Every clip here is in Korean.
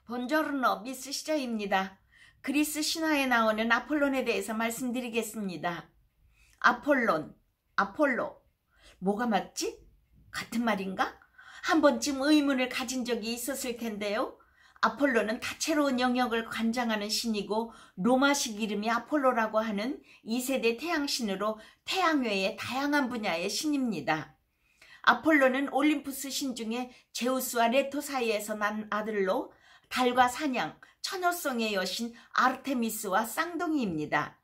본조르노 미스 시저입니다. 그리스 신화에 나오는 아폴론에 대해서 말씀드리겠습니다. 아폴론, 아폴로. 뭐가 맞지? 같은 말인가? 한 번쯤 의문을 가진 적이 있었을 텐데요. 아폴로는 다채로운 영역을 관장하는 신이고 로마식 이름이 아폴로라고 하는 2세대 태양신으로 태양 외의 다양한 분야의 신입니다. 아폴로는 올림푸스 신 중에 제우스와 레토 사이에서 난 아들로 달과 사냥, 처녀성의 여신 아르테미스와 쌍둥이입니다.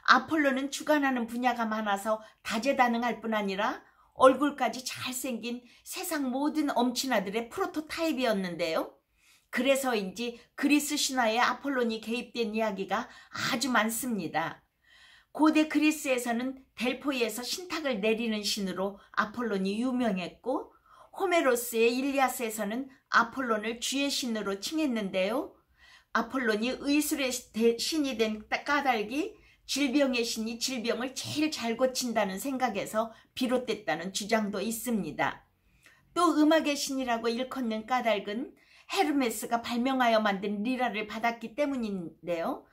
아폴로는 주관하는 분야가 많아서 다재다능할 뿐 아니라 얼굴까지 잘생긴 세상 모든 엄친아들의 프로토타입이었는데요. 그래서인지 그리스 신화에 아폴론이 개입된 이야기가 아주 많습니다. 고대 그리스에서는 델포이에서 신탁을 내리는 신으로 아폴론이 유명했고, 호메로스의 일리아스에서는 아폴론을 주의 신으로 칭했는데요. 아폴론이 의술의 신이 된 까닭이 질병의 신이 질병을 제일 잘 고친다는 생각에서 비롯됐다는 주장도 있습니다. 또 음악의 신이라고 일컫는 까닭은 헤르메스가 발명하여 만든 리라를 받았기 때문인데요.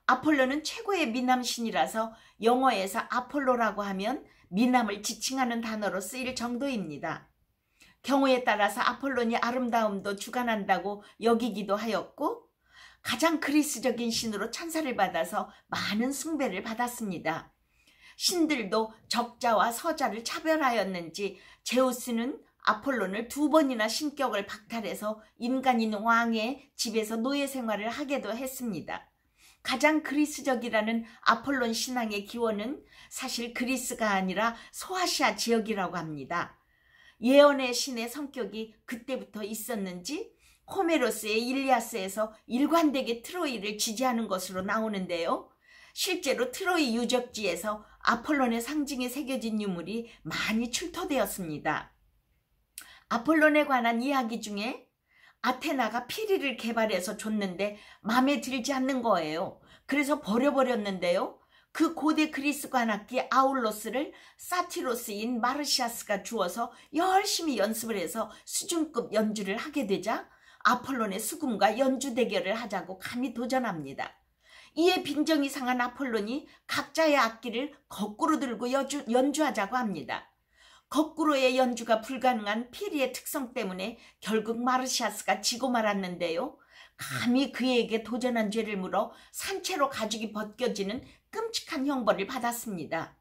아폴로는 최고의 미남신이라서 영어에서 아폴로라고 하면 미남을 지칭하는 단어로 쓰일 정도입니다. 경우에 따라서 아폴론이 아름다움도 주관한다고 여기기도 하였고, 가장 그리스적인 신으로 천사를 받아서 많은 숭배를 받았습니다. 신들도 적자와 서자를 차별하였는지 제우스는 아폴론을 2번이나 신격을 박탈해서 인간인 왕의 집에서 노예 생활을 하게도 했습니다. 가장 그리스적이라는 아폴론 신앙의 기원은 사실 그리스가 아니라 소아시아 지역이라고 합니다. 예언의 신의 성격이 그때부터 있었는지 호메로스의 일리아스에서 일관되게 트로이를 지지하는 것으로 나오는데요. 실제로 트로이 유적지에서 아폴론의 상징이 새겨진 유물이 많이 출토되었습니다. 아폴론에 관한 이야기 중에 아테나가 피리를 개발해서 줬는데 마음에 들지 않는 거예요. 그래서 버려버렸는데요. 그 고대 그리스 관악기 아울로스를 사티로스인 마르시아스가 주어서 열심히 연습을 해서 수준급 연주를 하게 되자 아폴론의 수금과 연주 대결을 하자고 감히 도전합니다. 이에 빈정이 상한 아폴론이 각자의 악기를 거꾸로 들고 연주하자고 합니다. 거꾸로의 연주가 불가능한 피리의 특성 때문에 결국 마르시아스가 지고 말았는데요. 감히 그에게 도전한 죄를 물어 산채로 가죽이 벗겨지는 끔찍한 형벌을 받았습니다.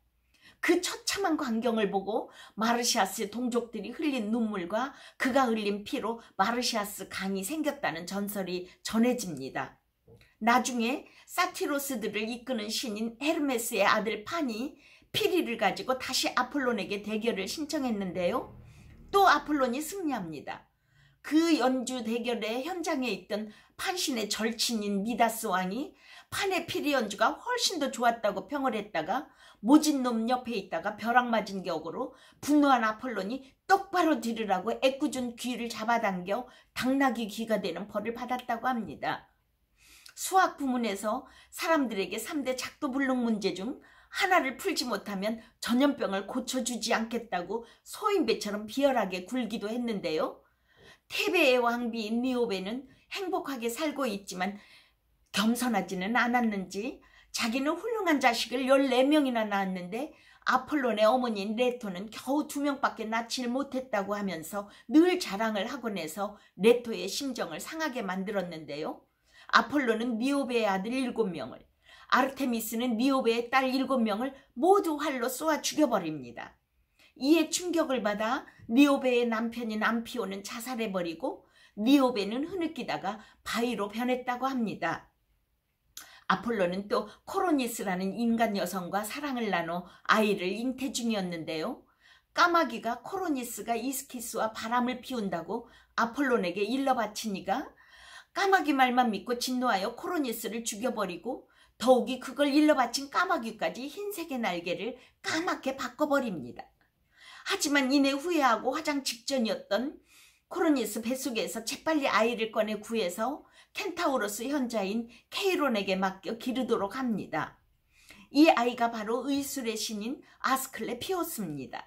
그 처참한 광경을 보고 마르시아스의 동족들이 흘린 눈물과 그가 흘린 피로 마르시아스 강이 생겼다는 전설이 전해집니다. 나중에 사티로스들을 이끄는 신인 헤르메스의 아들 판이 피리를 가지고 다시 아폴론에게 대결을 신청했는데요. 또 아폴론이 승리합니다. 그 연주 대결의 현장에 있던 판신의 절친인 미다스 왕이 판의 피리 연주가 훨씬 더 좋았다고 평을 했다가 모진 놈 옆에 있다가 벼락 맞은 격으로 분노한 아폴론이 똑바로 들으라고 애꿎은 귀를 잡아당겨 당나귀 귀가 되는 벌을 받았다고 합니다. 수학 부문에서 사람들에게 3대 작도불능 문제 중 하나를 풀지 못하면 전염병을 고쳐주지 않겠다고 소인배처럼 비열하게 굴기도 했는데요. 테베의 왕비인 니오베는 행복하게 살고 있지만 겸손하지는 않았는지 자기는 훌륭한 자식을 14명이나 낳았는데 아폴론의 어머니인 레토는 겨우 2명밖에 낳지를 못했다고 하면서 늘 자랑을 하곤 해서 레토의 심정을 상하게 만들었는데요. 아폴론은 니오베의 아들 7명을, 아르테미스는 니오베의 딸 7명을 모두 활로 쏘아 죽여버립니다. 이에 충격을 받아 니오베의 남편인 암피오는 자살해버리고 니오베는 흐느끼다가 바위로 변했다고 합니다. 아폴로는 또 코로니스라는 인간 여성과 사랑을 나눠 아이를 잉태 중이었는데요. 까마귀가 코로니스가 이스키스와 바람을 피운다고 아폴론에게 일러 바치니까 까마귀 말만 믿고 진노하여 코로니스를 죽여버리고 더욱이 그걸 일러 바친 까마귀까지 흰색의 날개를 까맣게 바꿔버립니다. 하지만 이내 후회하고 화장 직전이었던 코로니스 뱃속에서 재빨리 아이를 꺼내 구해서 켄타우로스 현자인 케이론에게 맡겨 기르도록 합니다. 이 아이가 바로 의술의 신인 아스클레피오스입니다.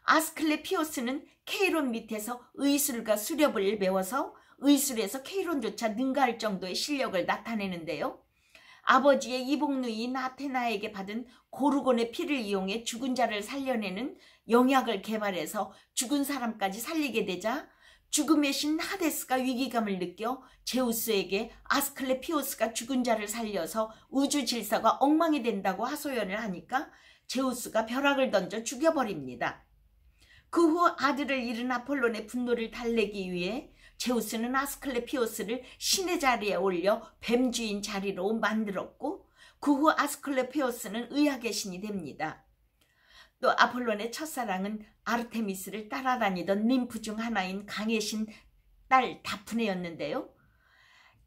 아스클레피오스는 케이론 밑에서 의술과 수렵을 배워서 의술에서 케이론조차 능가할 정도의 실력을 나타내는데요. 아버지의 이복누이인 아테나에게 받은 고르곤의 피를 이용해 죽은 자를 살려내는 영약을 개발해서 죽은 사람까지 살리게 되자 죽음의 신 하데스가 위기감을 느껴 제우스에게 아스클레피오스가 죽은 자를 살려서 우주 질서가 엉망이 된다고 하소연을 하니까 제우스가 벼락을 던져 죽여버립니다. 그 후 아들을 잃은 아폴론의 분노를 달래기 위해 제우스는 아스클레피오스를 신의 자리에 올려 뱀주인 자리로 만들었고 그 후 아스클레피오스는 의학의 신이 됩니다. 또 아폴론의 첫사랑은 아르테미스를 따라다니던 ним프 중 하나인 강의 신 딸 다프네였는데요.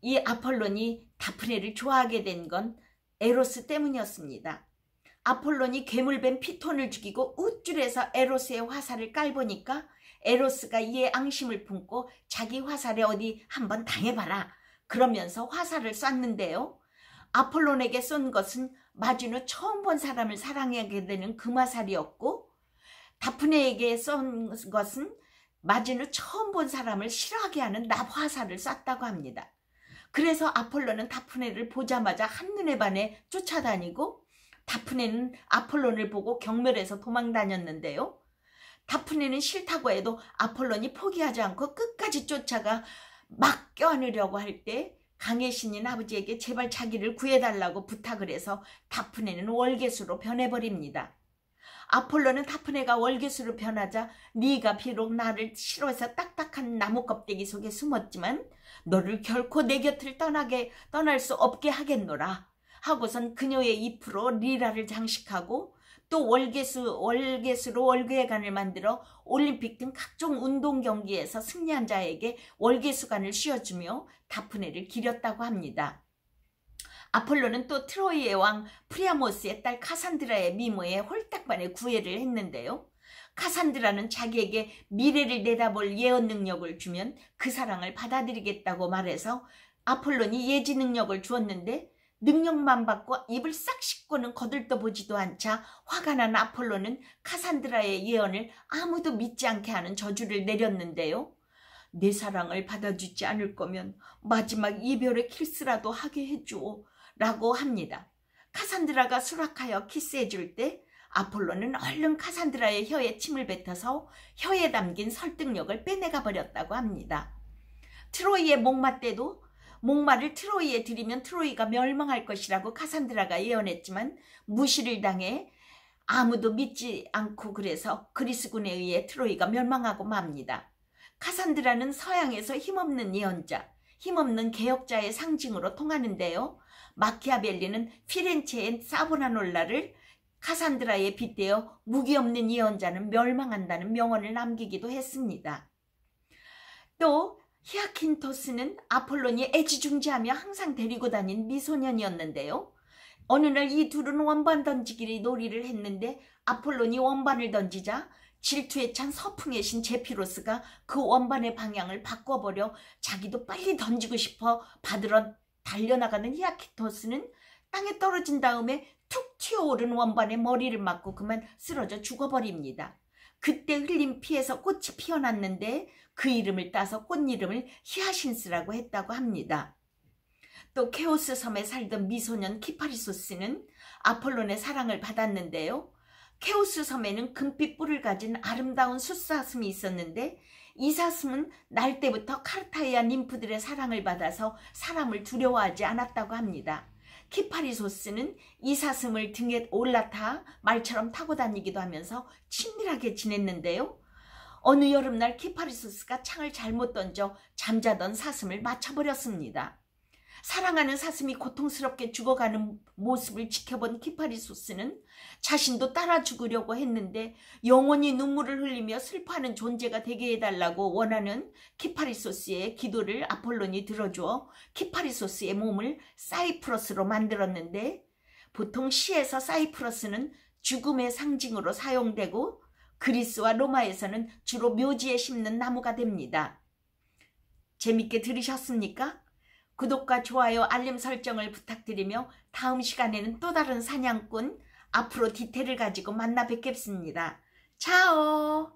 이 아폴론이 다프네를 좋아하게 된 건 에로스 때문이었습니다. 아폴론이 괴물뱀 피톤을 죽이고 우쭐해서 에로스의 화살을 깔보니까 에로스가 이에 앙심을 품고 자기 화살에 어디 한번 당해봐라 그러면서 화살을 쐈는데요. 아폴론에게 쏜 것은 마주노 처음 본 사람을 사랑하게 되는 금화살이었고 다프네에게 쏜 것은 마주노 처음 본 사람을 싫어하게 하는 납화살을 쐈다고 합니다. 그래서 아폴론은 다프네를 보자마자 한눈에 반해 쫓아다니고 다프네는 아폴론을 보고 경멸해서 도망다녔는데요. 다프네는 싫다고 해도 아폴론이 포기하지 않고 끝까지 쫓아가 막 껴안으려고 할 때 강의 신인 아버지에게 제발 자기를 구해달라고 부탁을 해서 다프네는 월개수로 변해버립니다. 아폴론은 다프네가 월개수로 변하자 네가 비록 나를 싫어해서 딱딱한 나무 껍데기 속에 숨었지만 너를 결코 내 곁을 떠날 수 없게 하겠노라 하고선 그녀의 잎으로 리라를 장식하고 또 월개수로 월계관을 만들어 올림픽 등 각종 운동 경기에서 승리한 자에게 월계수관을 씌워주며 다프네를 기렸다고 합니다. 아폴로는 또 트로이의 왕 프리아모스의 딸 카산드라의 미모에 홀딱반의 구애를 했는데요. 카산드라는 자기에게 미래를 내다볼 예언 능력을 주면 그 사랑을 받아들이겠다고 말해서 아폴론이 예지 능력을 주었는데 능력만 받고 입을 싹 씻고는 거들떠보지도 않자 화가 난 아폴로는 카산드라의 예언을 아무도 믿지 않게 하는 저주를 내렸는데요. 내 사랑을 받아주지 않을 거면 마지막 이별의 키스라도 하게 해줘 라고 합니다. 카산드라가 수락하여 키스해줄 때 아폴로는 얼른 카산드라의 혀에 침을 뱉어서 혀에 담긴 설득력을 빼내가 버렸다고 합니다. 트로이의 목마 때도 목마를 트로이에 들이면 트로이가 멸망할 것이라고 카산드라가 예언했지만 무시를 당해 아무도 믿지 않고 그래서 그리스군에 의해 트로이가 멸망하고 맙니다. 카산드라는 서양에서 힘없는 예언자, 힘없는 개혁자의 상징으로 통하는데요. 마키아벨리는 피렌체의 사보나놀라를 카산드라에 빗대어 무기 없는 예언자는 멸망한다는 명언을 남기기도 했습니다. 또 히아킨토스는 아폴론이 애지중지하며 항상 데리고 다닌 미소년이었는데요. 어느 날 이 둘은 원반 던지기를 놀이를 했는데 아폴론이 원반을 던지자 질투에 찬 서풍의 신 제피로스가 그 원반의 방향을 바꿔버려 자기도 빨리 던지고 싶어 받으러 달려나가는 히아킨토스는 땅에 떨어진 다음에 툭 튀어오른 원반에 머리를 맞고 그만 쓰러져 죽어버립니다. 그때 흘린 피에서 꽃이 피어났는데 그 이름을 따서 꽃 이름을 히아신스라고 했다고 합니다. 또 케오스 섬에 살던 미소년 키파리소스는 아폴론의 사랑을 받았는데요. 케오스 섬에는 금빛 뿔을 가진 아름다운 숫사슴이 있었는데 이 사슴은 날 때부터 카르타이아 님프들의 사랑을 받아서 사람을 두려워하지 않았다고 합니다. 키파리소스는 이 사슴을 등에 올라타 말처럼 타고 다니기도 하면서 친밀하게 지냈는데요. 어느 여름날 키파리소스가 창을 잘못 던져 잠자던 사슴을 맞춰버렸습니다. 사랑하는 사슴이 고통스럽게 죽어가는 모습을 지켜본 키파리소스는 자신도 따라 죽으려고 했는데 영원히 눈물을 흘리며 슬퍼하는 존재가 되게 해달라고 원하는 키파리소스의 기도를 아폴론이 들어주어 키파리소스의 몸을 사이프러스로 만들었는데 보통 시에서 사이프러스는 죽음의 상징으로 사용되고 그리스와 로마에서는 주로 묘지에 심는 나무가 됩니다. 재밌게 들으셨습니까? 구독과 좋아요, 알림 설정을 부탁드리며 다음 시간에는 또 다른 사냥꾼, 앞으로 디테일을 가지고 만나 뵙겠습니다. 차오!